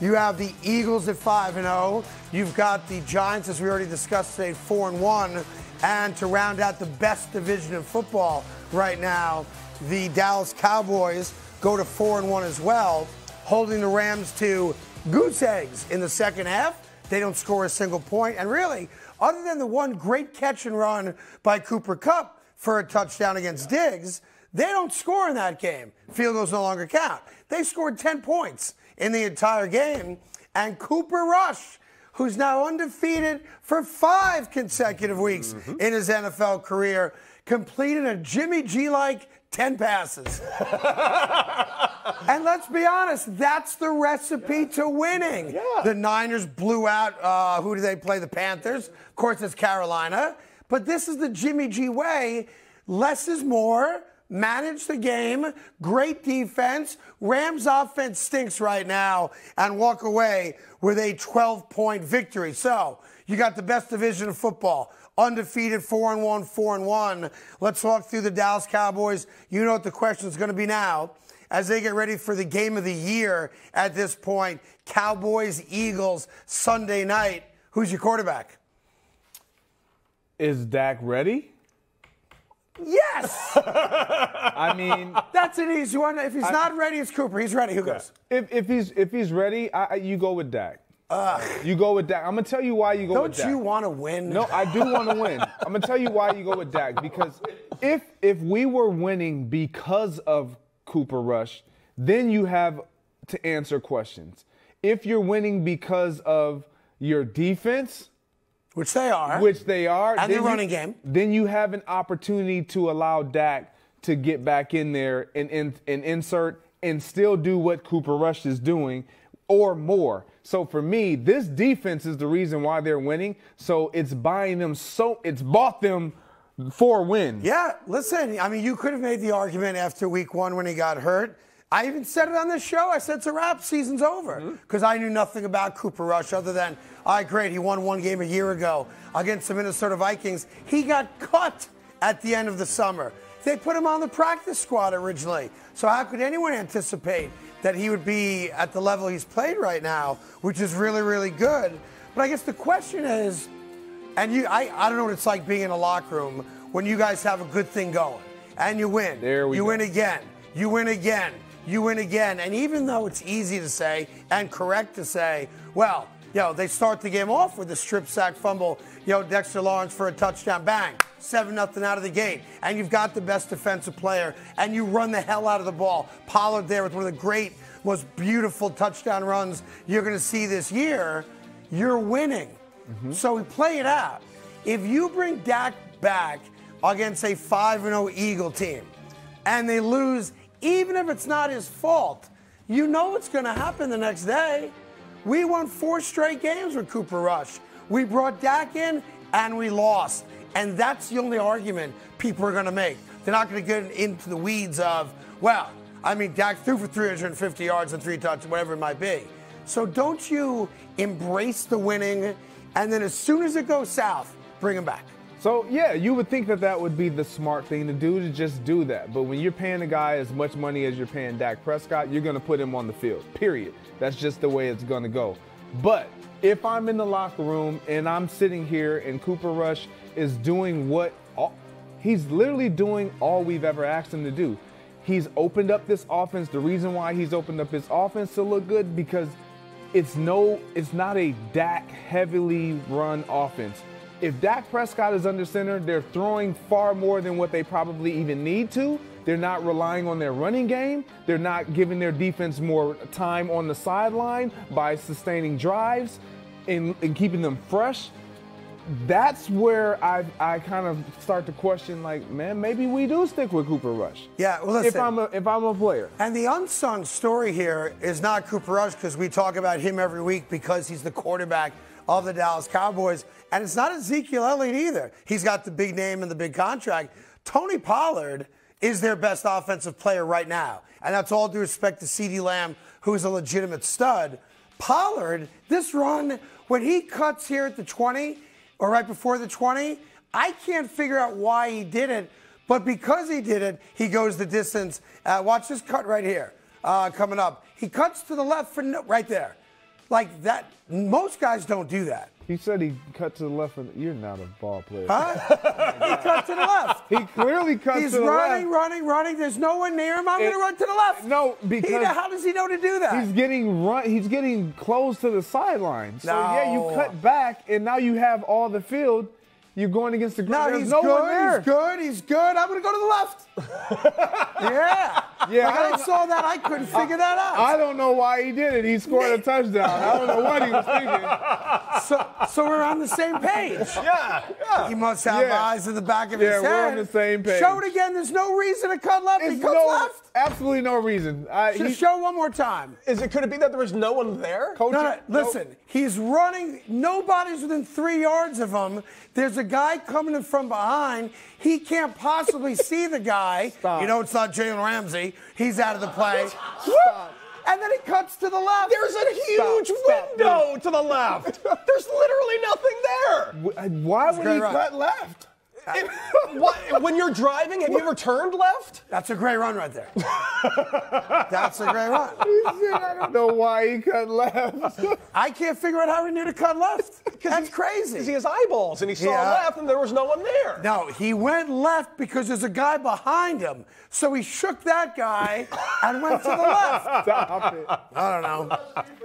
You have the Eagles at 5-0. You've got the Giants, as we already discussed today, 4-1. And to round out the best division of football right now, the Dallas Cowboys go to 4-1 as well, holding the Rams to goose eggs in the second half. They don't score a single point. And really, other than the one great catch and run by Cooper Kupp for a touchdown against Diggs, they don't score in that game. Field goals no longer count. They scored 10 points in the entire game. And Cooper Rush, who's now undefeated for 5 consecutive weeks in his NFL career, completed a Jimmy G-like 10 passes. And let's be honest, that's the recipe to winning. Yeah. The Niners blew out, who do they play? The Panthers. Of course, it's Carolina. But this is the Jimmy G way. Less is more. Manage the game. Great defense. Rams offense stinks right now and walk away with a 12-point victory. So you got the best division of football. Undefeated, 4-1, 4-1. Let's walk through the Dallas Cowboys. You know what the question is going to be now as they get ready for the game of the year at this point. Cowboys, Eagles, Sunday night. Who's your quarterback? Is Dak ready? Yes! I mean, that's an easy one. If he's not ready, it's Cooper. He's ready. Who goes? If he's ready, you go with Dak. You go with Dak. I'm going to tell you why you go with Dak. Don't you want to win? No, I do want to win. I'm going to tell you why you go with Dak. Because if we were winning because of Cooper Rush, then you have to answer questions. If you're winning because of your defense, which they are, and their running game, then you have an opportunity to allow Dak to get back in there and insert and still do what Cooper Rush is doing or more. So for me, this defense is the reason why they're winning. So it's bought them 4 wins. Yeah, listen, I mean, you could have made the argument after week 1 when he got hurt. I even said it on this show. I said it's a wrap. Season's over. Because I knew nothing about Cooper Rush other than, all right, great, he won 1 game a year ago against the Minnesota Vikings. He got cut at the end of the summer. They put him on the practice squad originally. So how could anyone anticipate that he would be at the level he's played right now, which is really, really good? But I guess the question is, and I don't know what it's like being in a locker room when you guys have a good thing going and you win. You win again. You win again. You win again. And even though it's easy to say and correct to say, well, they start the game off with a strip sack fumble, Dexter Lawrence for a touchdown, bang, 7-0 out of the gate. And you've got the best defensive player, and you run the hell out of the ball. Pollard there with one of the great, most beautiful touchdown runs you're going to see this year. You're winning. So we play it out. If you bring Dak back against a 5-0 Eagle team, and they lose, even if it's not his fault, you know what's going to happen the next day. We won 4 straight games with Cooper Rush. We brought Dak in, and we lost. And that's the only argument people are going to make. They're not going to get into the weeds of, well, I mean, Dak threw for 350 yards and 3 touchdowns, whatever it might be. So don't you embrace the winning, and then as soon as it goes south, bring him back. So, yeah, you would think that would be the smart thing to do, to just do that. But when you're paying a guy as much money as you're paying Dak Prescott, you're going to put him on the field, period. That's just the way it's going to go. But if I'm in the locker room and I'm sitting here and Cooper Rush is doing he's literally doing all we've ever asked him to do. He's opened up this offense. The reason why he's opened up his offense to look good, because it's not a Dak heavily run offense. If Dak Prescott is under center, they're throwing far more than what they probably even need to. They're not relying on their running game. They're not giving their defense more time on the sideline by sustaining drives and keeping them fresh. That's where I kind of start to question, like, man, maybe we do stick with Cooper Rush. Yeah, well, listen. If I'm a player. And the unsung story here is not Cooper Rush, because we talk about him every week because he's the quarterback of the Dallas Cowboys. And it's not Ezekiel Elliott either. He's got the big name and the big contract. Tony Pollard is their best offensive player right now. And that's all due respect to CeeDee Lamb, who is a legitimate stud. Pollard, this run, when he cuts here at the 20 or right before the 20, I can't figure out why he did it. But because he did it, he goes the distance. Watch this cut right here coming up. He cuts to the left for right there. like that. Most guys don't do that. He said he cut to the left. You're not a ball player. Huh? He cut to the left. He clearly cut to the left. He's running. There's no one near him. I'm going to run to the left. No, because how does he know to do that? He's getting close to the sideline. So yeah, you cut back, and now you have all the field. You're going against the ground. No, There's no one there. He's good. I'm going to go to the left. Yeah. I saw that. I couldn't figure that out. I don't know why he did it. He scored a touchdown. I don't know what he was thinking. So we're on the same page. Yeah. He must have eyes in the back of his head. Yeah, we're on the same page. Show it again. There's no reason to cut left. He cuts left. Absolutely no reason. Show one more time. Could it be that there was no one there? No, listen. He's running. Nobody's within 3 yards of him. There's a guy coming in from behind. He can't possibly see the guy. Stop. You know, it's not Jalen Ramsey. He's out of the play. Stop. And then he cuts to the left. There's a huge window to the left. There's literally nothing there. Why would he cut left? When you're driving, have you ever turned left? That's a great run right there. That's a great run. I don't know why he cut left. I can't figure out how he knew to cut left. That's crazy. Because he has eyeballs, and he saw left, and there was no one there. No, he went left because there's a guy behind him. So he shook that guy and went to the left. Stop it. I don't know.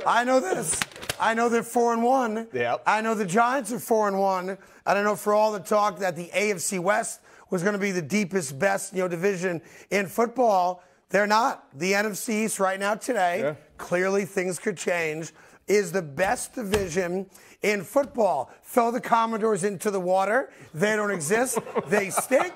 I know this. I know they're 4-1. Yep. I know the Giants are 4-1. I don't know for all the talk that the AFC West was going to be the deepest, best, division in football. They're not. The NFC East right now today, clearly things could change, is the best division in football. Throw the Commodores into the water. They don't exist. They stink.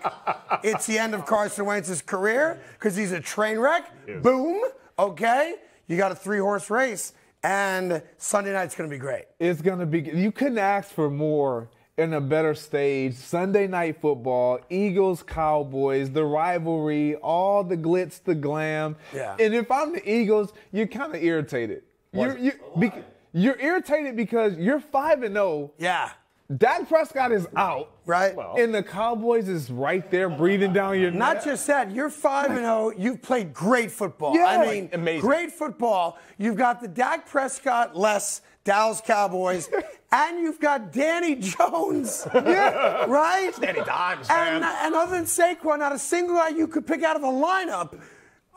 It's the end of Carson Wentz's career because he's a train wreck. Yes. Boom. Okay. You got a 3-horse race, and Sunday night's going to be great. It's going to be. You couldn't ask for more in a better stage. Sunday night football, Eagles, Cowboys, the rivalry, all the glitz, the glam. Yeah. And if I'm the Eagles, you're kind of irritated. You're irritated because you're 5-0. Yeah. Dak Prescott is out. Right. Well, and the Cowboys is right there breathing down your neck. Not just that, you're 5-0. You've played great football. Yeah. I mean, amazing. Great football. You've got the Dak Prescott-less Dallas Cowboys, and you've got Danny Jones. Yeah. Right? Danny Dimes, man. And other than Saquon, not a single guy you could pick out of a lineup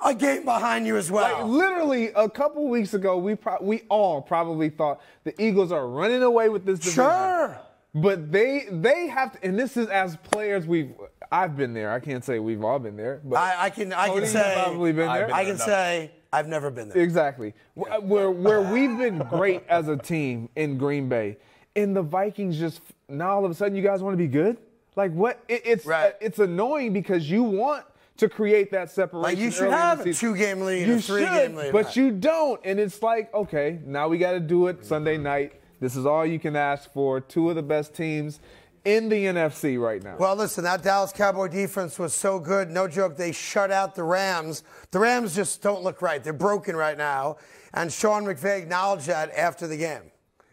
a game behind you as well. Like, literally, a couple weeks ago, we all probably thought the Eagles are running away with this division. Sure. But they have to, and this is as players I've been there. I can't say we've all been there. But I can Cody, say you've probably been there. I can say I've never been there. Exactly. Where we've been great as a team in Green Bay, and the Vikings just now all of a sudden you guys want to be good? Like what? It's annoying because you want to create that separation. Like you should have a 2-game lead, a 3-game lead. But you don't. And it's like, okay, now we got to do it Sunday night. This is all you can ask for. 2 of the best teams in the NFC right now. Well, listen, that Dallas Cowboy defense was so good. No joke, they shut out the Rams. The Rams just don't look right. They're broken right now. And Sean McVay acknowledged that after the game.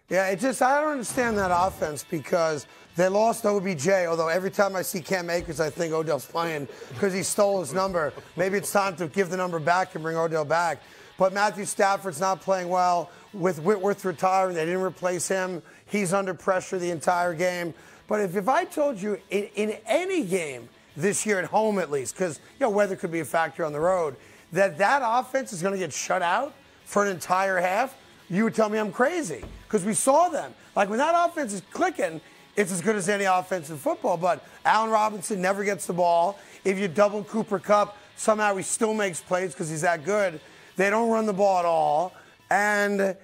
Yeah, I don't understand that offense because they lost OBJ, although every time I see Cam Akers, I think Odell's playing because he stole his number. Maybe it's time to give the number back and bring Odell back. But Matthew Stafford's not playing well. With Whitworth retiring, they didn't replace him. He's under pressure the entire game. But if I told you in any game this year at home at least, because weather could be a factor on the road, that offense is going to get shut out for an entire half, you would tell me I'm crazy because we saw them. Like when that offense is clicking, it's as good as any offense in football. But Allen Robinson never gets the ball. If you double Cooper Kupp, somehow he still makes plays because he's that good. They don't run the ball at all. And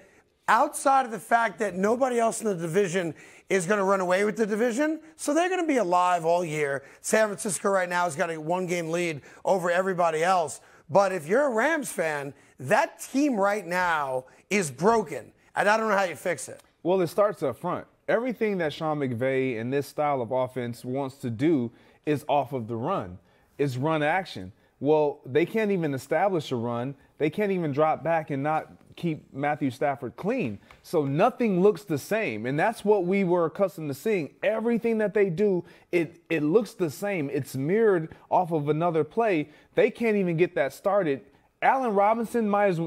outside of the fact that nobody else in the division is going to run away with the division, so they're going to be alive all year. San Francisco right now has got a 1-game lead over everybody else. But if you're a Rams fan, that team right now is broken. And I don't know how you fix it. Well, it starts up front. Everything that Sean McVay and this style of offense wants to do is off of the run. It's run action. Well, they can't even establish a run. They can't even drop back and not keep Matthew Stafford clean. So nothing looks the same. And that's what we were accustomed to seeing. Everything that they do, it looks the same. It's mirrored off of another play. They can't even get that started. Allen Robinson might as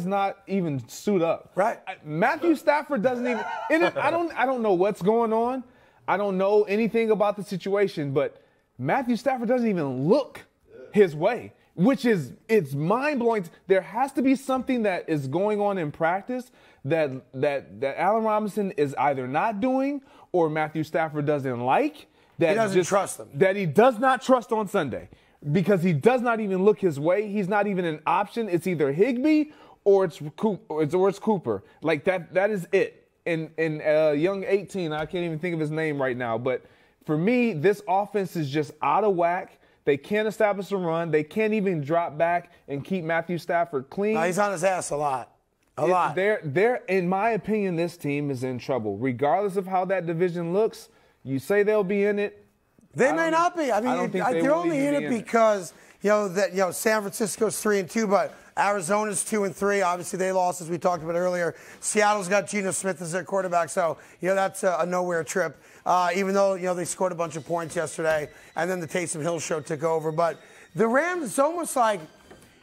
not even suit up. Right. Matthew Stafford doesn't even. I don't know what's going on. I don't know anything about the situation, but Matthew Stafford doesn't even look his way, which is, it's mind-blowing. There has to be something that is going on in practice that Allen Robinson is either not doing or Matthew Stafford doesn't like. That he doesn't trust them. That he does not trust on Sunday because he does not even look his way. He's not even an option. It's either Higbee or it's Cooper. Like that is it. And young 18, I can't even think of his name right now. But for me, this offense is just out of whack. They can't establish a run. They can't even drop back and keep Matthew Stafford clean. No, he's on his ass a lot. A lot. They're, in my opinion, this team is in trouble. Regardless of how that division looks, you say they'll be in it. They may not be. I mean, I don't think they're only in it because San Francisco's 3-2, but Arizona's 2-3. Obviously, they lost, as we talked about earlier. Seattle's got Geno Smith as their quarterback, so that's a nowhere trip. Even though they scored a bunch of points yesterday, and then the Taysom Hill show took over. But the Rams, it's almost like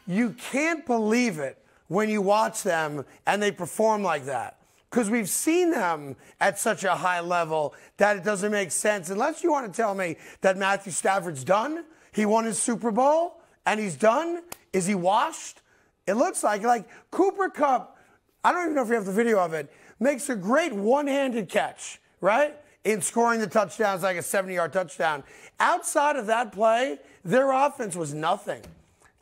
you can't believe it when you watch them and they perform like that. Because we've seen them at such a high level that it doesn't make sense. Unless you want to tell me that Matthew Stafford's done, he won his Super Bowl, and he's done. Is he washed? It looks like Cooper Kupp, I don't even know if we have the video of it, makes a great one-handed catch, right? In scoring the touchdowns, like a 70-yard touchdown. Outside of that play, their offense was nothing.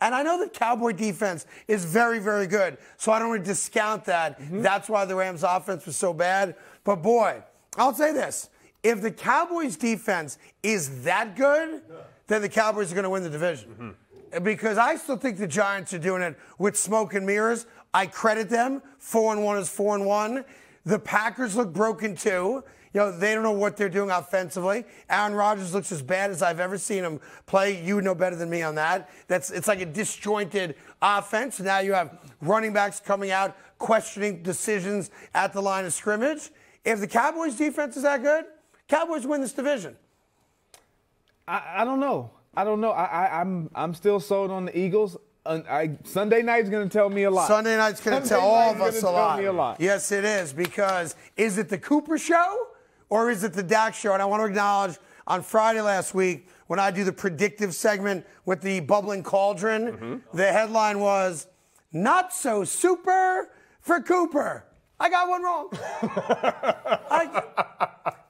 And I know the Cowboy defense is very, very good, so I don't want to discount that. Mm-hmm. That's why the Rams' offense was so bad. But, boy, I'll say this. If the Cowboys' defense is that good, then the Cowboys are going to win the division. Mm-hmm. Because I still think the Giants are doing it with smoke and mirrors. I credit them. 4-1 is 4-1. The Packers look broken, too. They don't know what they're doing offensively. Aaron Rodgers looks as bad as I've ever seen him play. You know better than me on that. It's like a disjointed offense. Now you have running backs coming out, questioning decisions at the line of scrimmage. If the Cowboys' defense is that good, Cowboys win this division. I don't know. I'm still sold on the Eagles. Sunday night's going to tell me a lot. Sunday night's going to tell all of us a lot. Yes, it is. Because is it the Cooper show or is it the Dak show? And I want to acknowledge on Friday last week when I do the predictive segment with the bubbling cauldron, the headline was, "Not so super for Cooper." I got one wrong.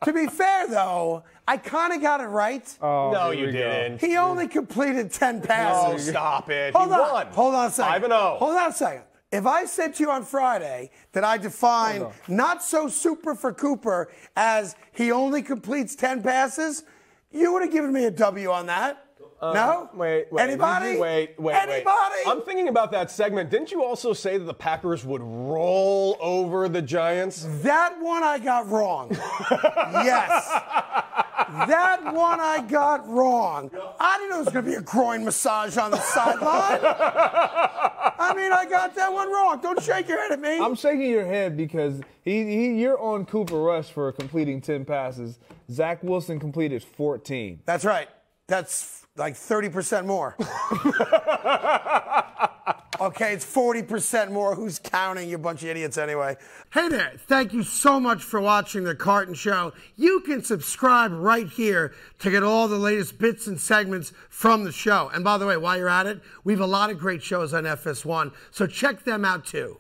To be fair, though, I kind of got it right. Oh, no, you didn't. He only completed 10 passes. Oh, stop it. Hold he won. Hold on a second. 5-0. Hold on a second. If I said to you on Friday that I define not so super for Cooper as he only completes 10 passes, you would have given me a W on that. No? Wait. Anybody? Wait. Anybody? I'm thinking about that segment. Didn't you also say that the Packers would roll over the Giants? That one I got wrong. Yes. That one I got wrong. I didn't know there was going to be a groin massage on the sideline. I mean, I got that one wrong. Don't shake your head at me. I'm shaking your head because you're on Cooper Rush for completing 10 passes. Zach Wilson completed 14. That's right. That's like 30% more. Okay, it's 40% more. Who's counting, you bunch of idiots anyway? Hey there, thank you so much for watching The Carton Show. You can subscribe right here to get all the latest bits and segments from the show. And by the way, while you're at it, we have a lot of great shows on FS1, so check them out too.